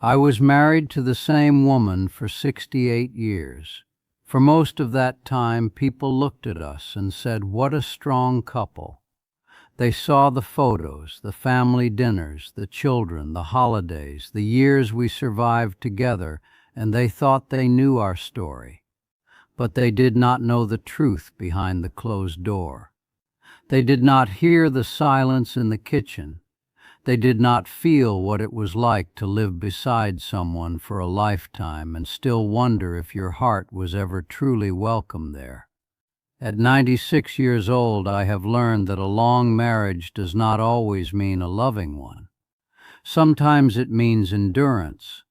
I was married to the same woman for 68 years. For most of that time, people looked at us and said, "What a strong couple." They saw the photos, the family dinners, the children, the holidays, the years we survived together, and they thought they knew our story. But they did not know the truth behind the closed door. They did not hear the silence in the kitchen. They did not feel what it was like to live beside someone for a lifetime and still wonder if your heart was ever truly welcome there. At 96 years old, I have learned that a long marriage does not always mean a loving one. Sometimes it means endurance.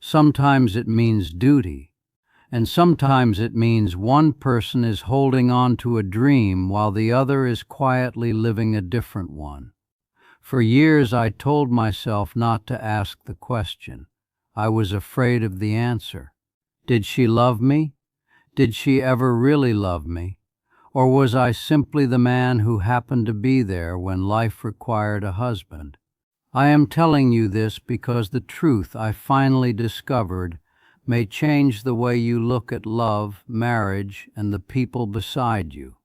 Sometimes it means duty. And sometimes it means one person is holding on to a dream while the other is quietly living a different one. For years I told myself not to ask the question. I was afraid of the answer. Did she love me? Did she ever really love me? Or was I simply the man who happened to be there when life required a husband? I am telling you this because the truth I finally discovered may change the way you look at love, marriage, and the people beside you.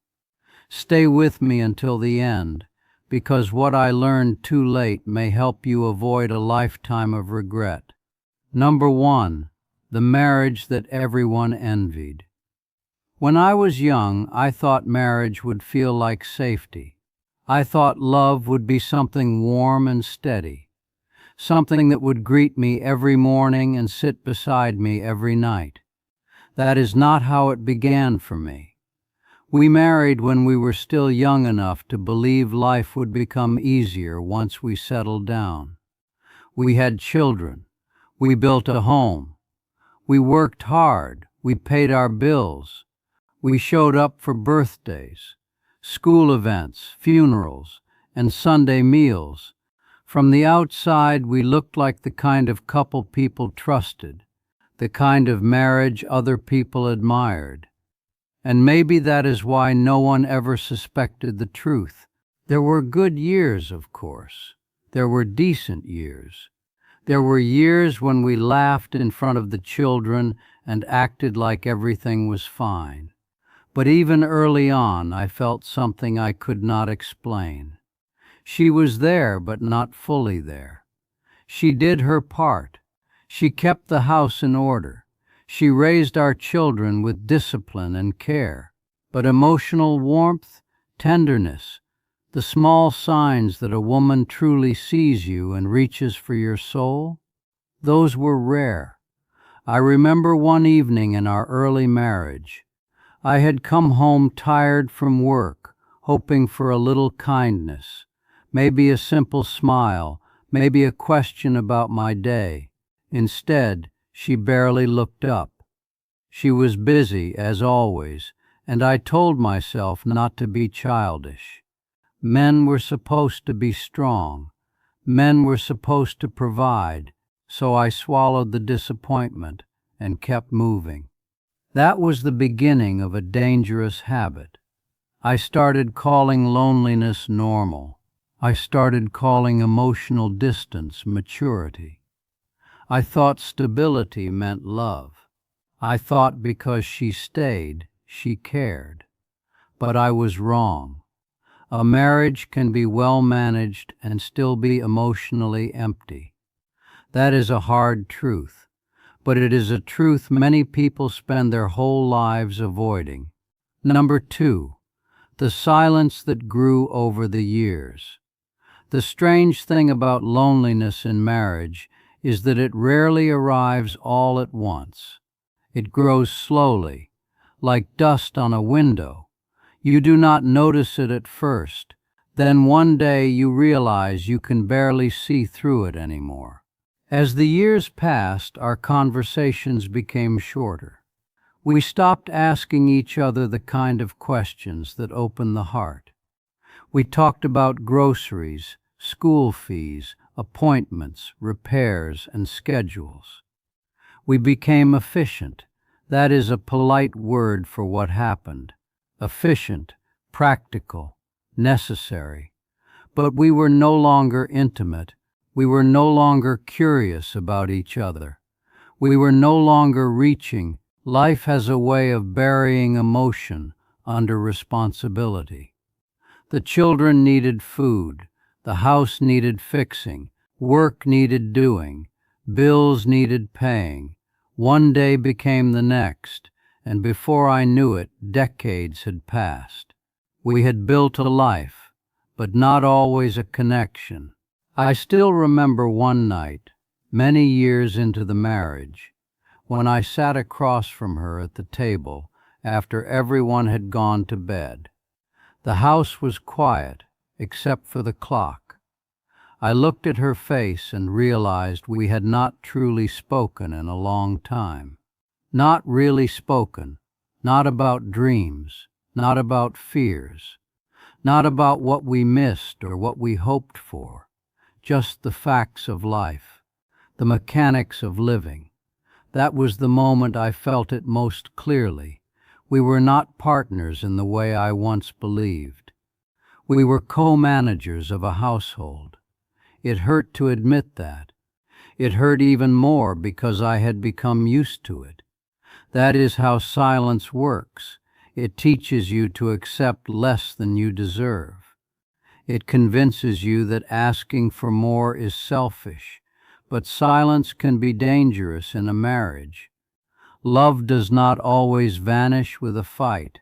Stay with me until the end, because what I learned too late may help you avoid a lifetime of regret. Number 1, the marriage that everyone envied. When I was young, I thought marriage would feel like safety. I thought love would be something warm and steady, something that would greet me every morning and sit beside me every night. That is not how it began for me. We married when we were still young enough to believe life would become easier once we settled down. We had children. We built a home. We worked hard. We paid our bills. We showed up for birthdays, school events, funerals, and Sunday meals. From the outside, we looked like the kind of couple people trusted, the kind of marriage other people admired. And maybe that is why no one ever suspected the truth. There were good years, of course. There were decent years. There were years when we laughed in front of the children and acted like everything was fine. But even early on, I felt something I could not explain. She was there, but not fully there. She did her part. She kept the house in order. She raised our children with discipline and care. But emotional warmth, tenderness, the small signs that a woman truly sees you and reaches for your soul, those were rare. I remember one evening in our early marriage. I had come home tired from work, hoping for a little kindness, maybe a simple smile, maybe a question about my day. Instead, she barely looked up. She was busy, as always, and I told myself not to be childish. Men were supposed to be strong. Men were supposed to provide, so I swallowed the disappointment and kept moving. That was the beginning of a dangerous habit. I started calling loneliness normal. I started calling emotional distance maturity. I thought stability meant love. I thought because she stayed, she cared. But I was wrong. A marriage can be well managed and still be emotionally empty. That is a hard truth. But it is a truth many people spend their whole lives avoiding. Number 2, the silence that grew over the years. The strange thing about loneliness in marriage is that it rarely arrives all at once. It grows slowly, like dust on a window. You do not notice it at first. Then one day you realize you can barely see through it anymore. As the years passed, our conversations became shorter. We stopped asking each other the kind of questions that open the heart. We talked about groceries, school fees, appointments, repairs, and schedules. We became efficient. That is a polite word for what happened. Efficient, practical, necessary. But we were no longer intimate. We were no longer curious about each other. We were no longer reaching. Life has a way of burying emotion under responsibility. The children needed food, the house needed fixing, work needed doing, bills needed paying. One day became the next, and before I knew it, decades had passed. We had built a life, but not always a connection. I still remember one night, many years into the marriage, when I sat across from her at the table after everyone had gone to bed. The house was quiet, except for the clock. I looked at her face and realized we had not truly spoken in a long time. Not really spoken, not about dreams, not about fears, not about what we missed or what we hoped for, just the facts of life, the mechanics of living. That was the moment I felt it most clearly. We were not partners in the way I once believed. We were co-managers of a household. It hurt to admit that. It hurt even more because I had become used to it. That is how silence works. It teaches you to accept less than you deserve. It convinces you that asking for more is selfish, but silence can be dangerous in a marriage. Love does not always vanish with a fight.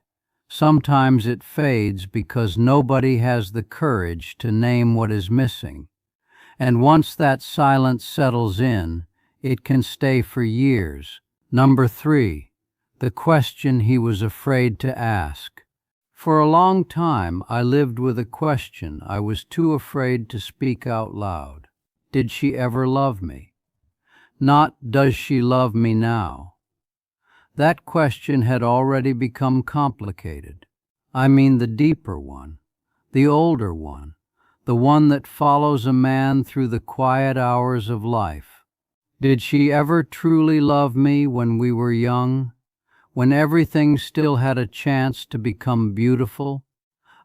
Sometimes it fades because nobody has the courage to name what is missing. And once that silence settles in, it can stay for years. Number 3, the question he was afraid to ask. For a long time, I lived with a question I was too afraid to speak out loud. Did she ever love me? Not, does she love me now? That question had already become complicated. I mean the deeper one, the older one, the one that follows a man through the quiet hours of life. Did she ever truly love me when we were young, when everything still had a chance to become beautiful?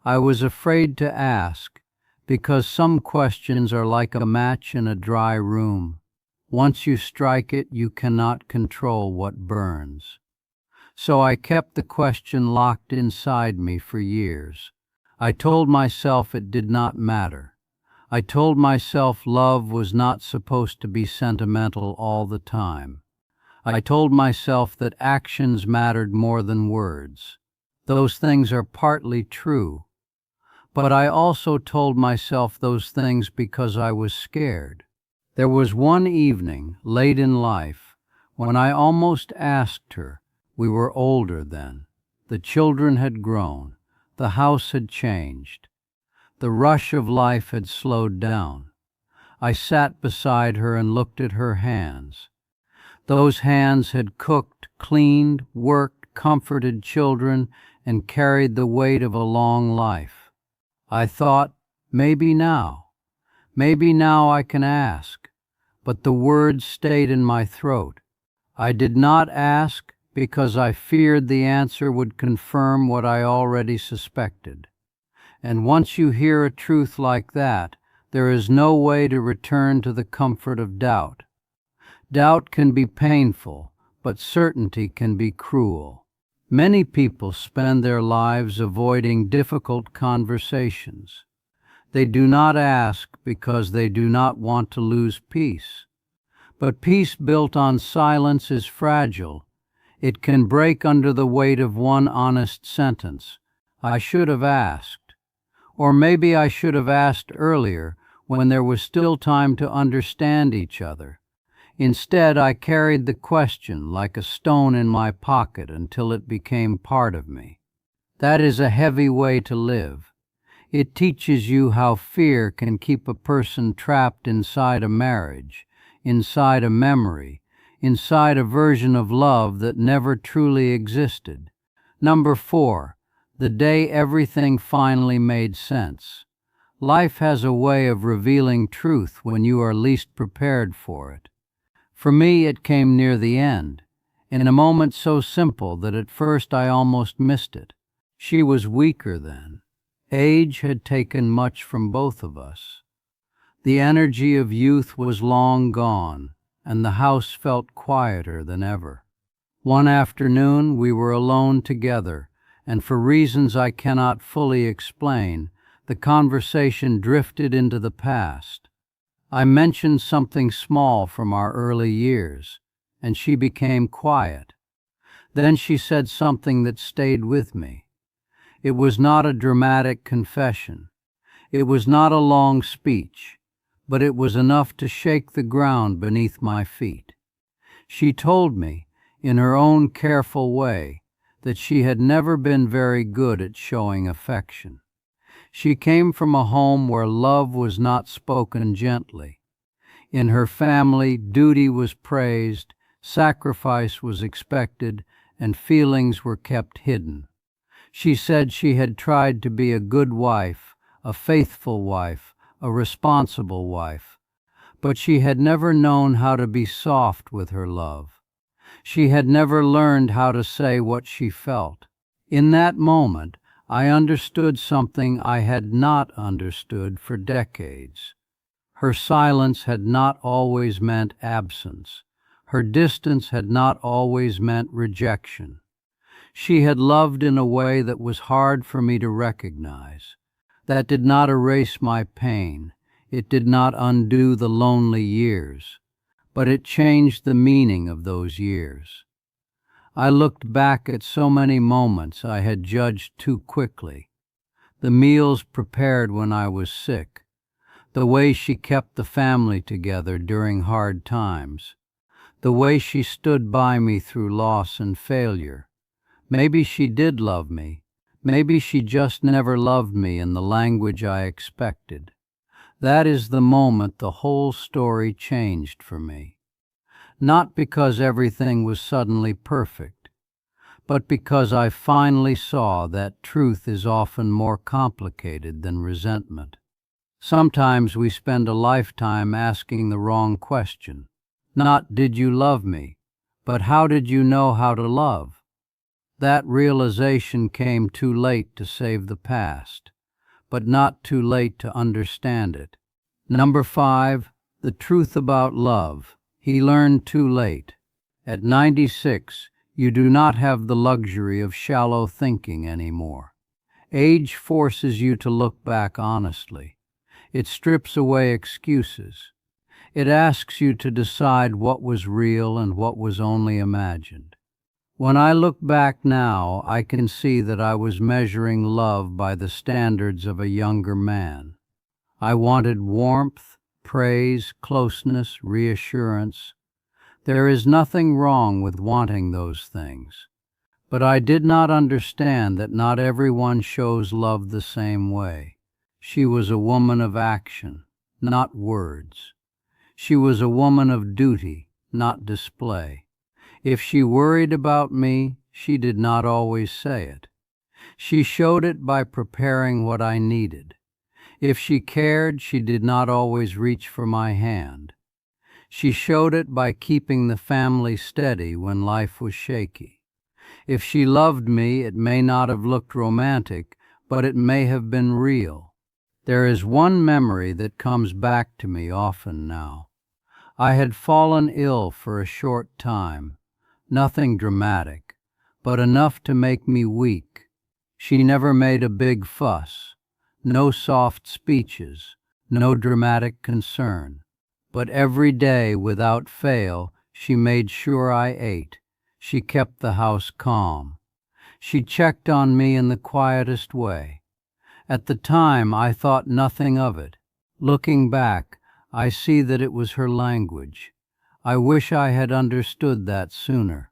I was afraid to ask, because some questions are like a match in a dry room. Once you strike it, you cannot control what burns. So I kept the question locked inside me for years. I told myself it did not matter. I told myself love was not supposed to be sentimental all the time. I told myself that actions mattered more than words. Those things are partly true. But I also told myself those things because I was scared. There was one evening, late in life, when I almost asked her. We were older then. The children had grown. The house had changed. The rush of life had slowed down. I sat beside her and looked at her hands. Those hands had cooked, cleaned, worked, comforted children, and carried the weight of a long life. I thought, maybe now I can ask. But the words stayed in my throat. I did not ask because I feared the answer would confirm what I already suspected. And once you hear a truth like that, there is no way to return to the comfort of doubt. Doubt can be painful, but certainty can be cruel. Many people spend their lives avoiding difficult conversations. They do not ask because they do not want to lose peace. But peace built on silence is fragile. It can break under the weight of one honest sentence. I should have asked. Or maybe I should have asked earlier when there was still time to understand each other. Instead, I carried the question like a stone in my pocket until it became part of me. That is a heavy way to live. It teaches you how fear can keep a person trapped inside a marriage, inside a memory, inside a version of love that never truly existed. Number 4, the day everything finally made sense. Life has a way of revealing truth when you are least prepared for it. For me, it came near the end, in a moment so simple that at first I almost missed it. She was weaker then. Age had taken much from both of us. The energy of youth was long gone, and the house felt quieter than ever. One afternoon we were alone together, and for reasons I cannot fully explain, the conversation drifted into the past. I mentioned something small from our early years, and she became quiet. Then she said something that stayed with me. It was not a dramatic confession. It was not a long speech, but it was enough to shake the ground beneath my feet. She told me, in her own careful way, that she had never been very good at showing affection. She came from a home where love was not spoken gently. In her family, duty was praised, sacrifice was expected, and feelings were kept hidden. She said she had tried to be a good wife, a faithful wife, a responsible wife, but she had never known how to be soft with her love. She had never learned how to say what she felt. In that moment, I understood something I had not understood for decades. Her silence had not always meant absence. Her distance had not always meant rejection. She had loved in a way that was hard for me to recognize. That did not erase my pain. It did not undo the lonely years, but it changed the meaning of those years. I looked back at so many moments I had judged too quickly. The meals prepared when I was sick, the way she kept the family together during hard times, the way she stood by me through loss and failure. Maybe she did love me. Maybe she just never loved me in the language I expected. That is the moment the whole story changed for me. Not because everything was suddenly perfect, but because I finally saw that truth is often more complicated than resentment. Sometimes we spend a lifetime asking the wrong question. Not did you love me, but how did you know how to love? That realization came too late to save the past, but not too late to understand it. Number 5, the truth about love. He learned too late. At 96, you do not have the luxury of shallow thinking anymore. Age forces you to look back honestly. It strips away excuses. It asks you to decide what was real and what was only imagined. When I look back now, I can see that I was measuring love by the standards of a younger man. I wanted warmth, praise, closeness, reassurance. There is nothing wrong with wanting those things. But I did not understand that not everyone shows love the same way. She was a woman of action, not words. She was a woman of duty, not display. If she worried about me, she did not always say it. She showed it by preparing what I needed. If she cared, she did not always reach for my hand. She showed it by keeping the family steady when life was shaky. If she loved me, it may not have looked romantic, but it may have been real. There is one memory that comes back to me often now. I had fallen ill for a short time. Nothing dramatic, but enough to make me weak. She never made a big fuss, no soft speeches, no dramatic concern. But every day, without fail, she made sure I ate. She kept the house calm. She checked on me in the quietest way. At the time, I thought nothing of it. Looking back, I see that it was her language. I wish I had understood that sooner.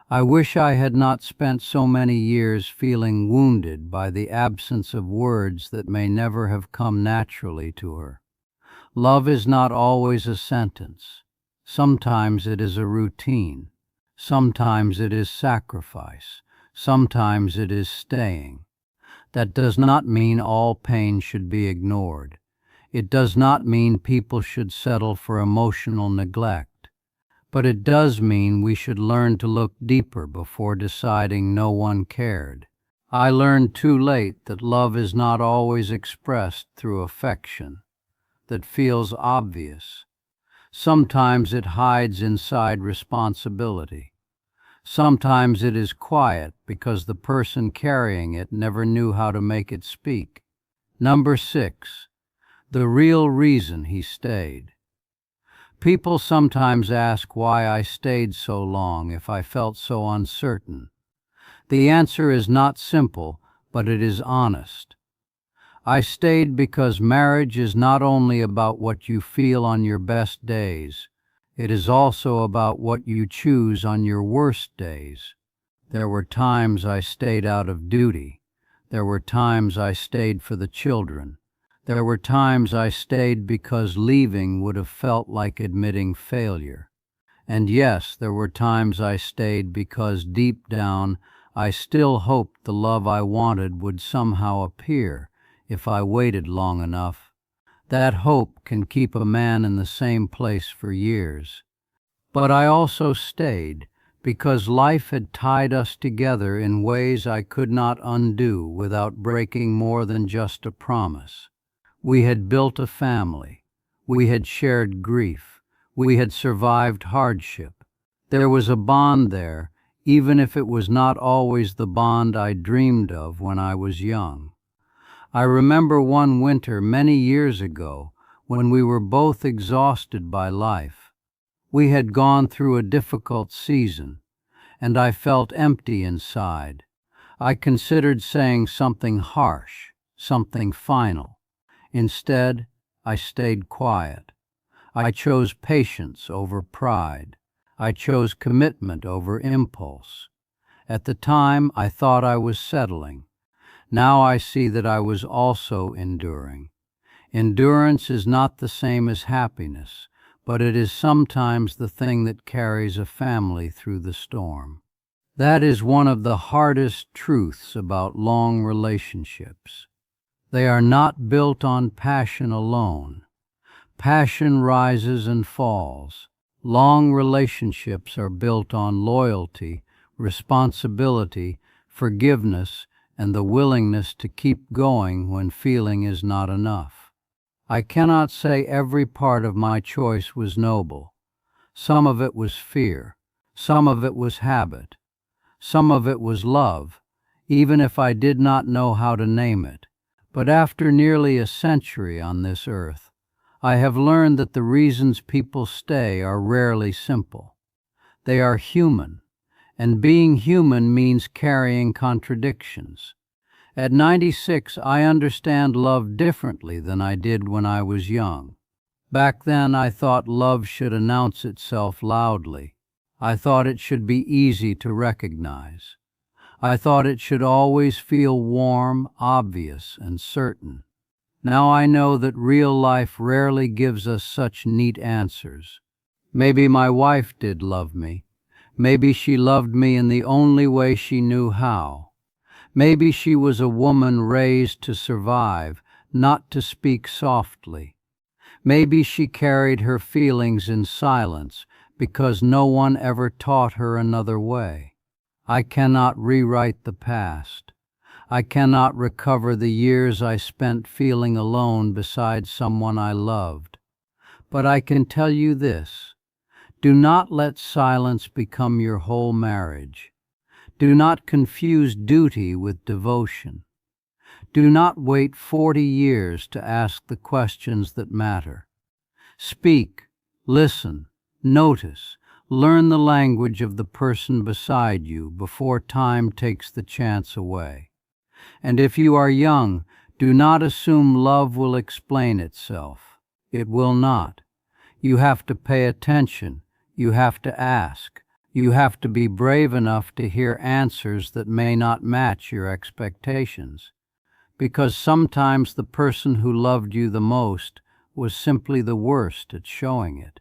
I wish I had not spent so many years feeling wounded by the absence of words that may never have come naturally to her. Love is not always a sentence. Sometimes it is a routine. Sometimes it is sacrifice. Sometimes it is staying. That does not mean all pain should be ignored. It does not mean people should settle for emotional neglect. But it does mean we should learn to look deeper before deciding no one cared. I learned too late that love is not always expressed through affection. that feels obvious. Sometimes it hides inside responsibility. Sometimes it is quiet because the person carrying it never knew how to make it speak. Number 6. The real reason he stayed. People sometimes ask why I stayed so long if I felt so uncertain. The answer is not simple, but it is honest. I stayed because marriage is not only about what you feel on your best days, it is also about what you choose on your worst days. There were times I stayed out of duty. There were times I stayed for the children. There were times I stayed because leaving would have felt like admitting failure. And yes, there were times I stayed because deep down I still hoped the love I wanted would somehow appear if I waited long enough. That hope can keep a man in the same place for years. But I also stayed because life had tied us together in ways I could not undo without breaking more than just a promise. We had built a family. We had shared grief. We had survived hardship. There was a bond there, even if it was not always the bond I dreamed of when I was young. I remember one winter many years ago when we were both exhausted by life. We had gone through a difficult season, and I felt empty inside. I considered saying something harsh, something final. Instead, I stayed quiet. I chose patience over pride. I chose commitment over impulse. At the time, I thought I was settling. Now I see that I was also enduring. Endurance is not the same as happiness, but it is sometimes the thing that carries a family through the storm. That is one of the hardest truths about long relationships. They are not built on passion alone. Passion rises and falls. Long relationships are built on loyalty, responsibility, forgiveness, and the willingness to keep going when feeling is not enough. I cannot say every part of my choice was noble. Some of it was fear. Some of it was habit. Some of it was love, even if I did not know how to name it. But after nearly a century on this earth, I have learned that the reasons people stay are rarely simple. They are human, and being human means carrying contradictions. At 96, I understand love differently than I did when I was young. Back then, I thought love should announce itself loudly. I thought it should be easy to recognize. I thought it should always feel warm, obvious, and certain. Now I know that real life rarely gives us such neat answers. Maybe my wife did love me. Maybe she loved me in the only way she knew how. Maybe she was a woman raised to survive, not to speak softly. Maybe she carried her feelings in silence because no one ever taught her another way. I cannot rewrite the past. I cannot recover the years I spent feeling alone beside someone I loved. But I can tell you this: do not let silence become your whole marriage. Do not confuse duty with devotion. Do not wait 40 years to ask the questions that matter. Speak, listen, notice, learn the language of the person beside you before time takes the chance away. And if you are young, do not assume love will explain itself. It will not. You have to pay attention. You have to ask. You have to be brave enough to hear answers that may not match your expectations. Because sometimes the person who loved you the most was simply the worst at showing it.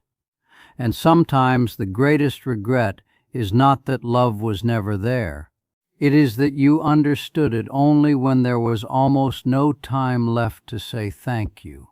And sometimes the greatest regret is not that love was never there. It is that you understood it only when there was almost no time left to say thank you.